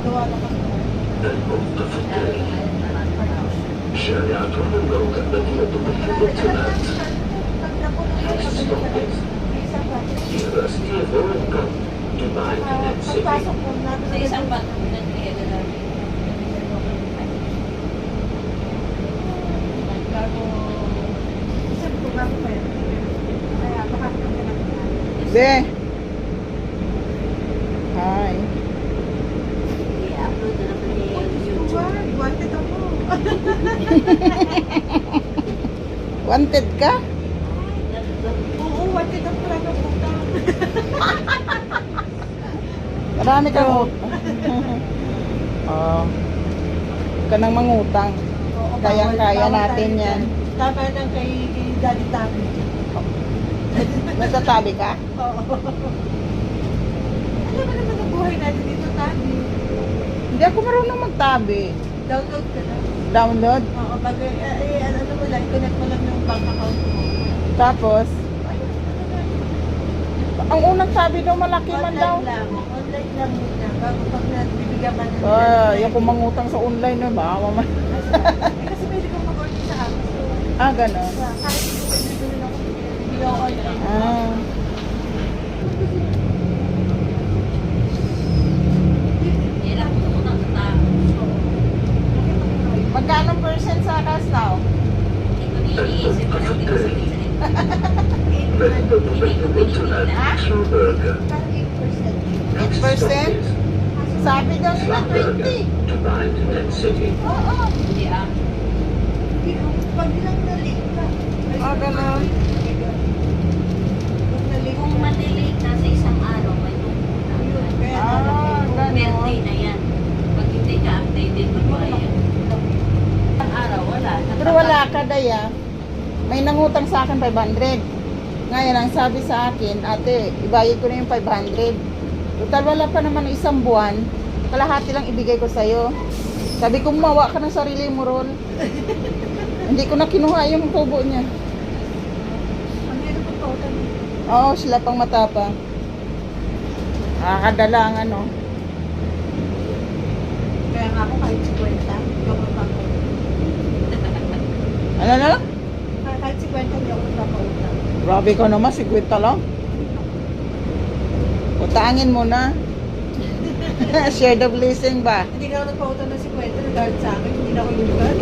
gawa na kami. شارعة الموقع مدينة الإمارات University of Oregon, Dubai and City. Pagpasok po namin. Sa isang bato, nag-create na Bago, isang po bago pa yun. Kaya makakapagin na natin. Be. Hi. i-upload na naman niya yung YouTube. Wanted ako. Wanted ka? Oo, wanted ako talaga puta. Marami kang utang. Oh. Ka nang mangutang. Oo, Kayang-kaya bawal natin tayo yan. dyan. Tama lang kay Daddy Tabi. Nagtatabi ka? Oo. Alam mo naman ang buhay natin dito, Tabi. Hindi ako marunong magtabi. Download ka na. Download. Oo, bagay, ano mo lang, connect mo lang yung bank account mo. Tapos, Ayun, ang unang tabi daw malaki man daw. Online lang muna. Bago pag nagbibigyan ka na. Yung kumangutang sa online na ba? Mama. Kasi pwede kang mag-order sa Amazon. Ah, ganon. Kahit hindi ko pwede doon ako, hindi ako online. Ah. Yan lang kung utang sa tao. Magkano percent sa cash now? Hindi ko iniisip na hindi ko sabihin sa nito. مدينة الإمارات Burger. Parang 8%. 8%? Sabi daw nila 20. Dubai and City. Oo. Hindi Hindi, pag lang na-late ka. Ah, ganon. Pag na-late Kung ka. malilate na sa isang araw, may tungkol Yun, kaya Ah, natin. Kung birthday na yan. Pag hindi ka updated, magbayad. Ang araw, wala. Pero wala ka, Daya. May nangutang sa akin 500. Ngayon, ang sabi sa akin, ate, ibayad ko na yung 500. Total, wala pa naman isang buwan. Kalahati lang ibigay ko sa'yo. Sabi ko, mawa ka ng sarili mo, Ron. Hindi ko na kinuha yung tubo niya. Ang hirap ang total. Oo, sila pang matapang. Nakakadala ang ano. Kaya nga ako kahit 50, hindi ako magpapautang. Ano na lang? Kahit 50, hindi ako magpapautang. Grabe ka naman, 50 lang. Utangin mo na. Share the blessing ba? Hindi ka ako nagpautang ng 50, nag-guard sa akin, hindi na ako yung guard.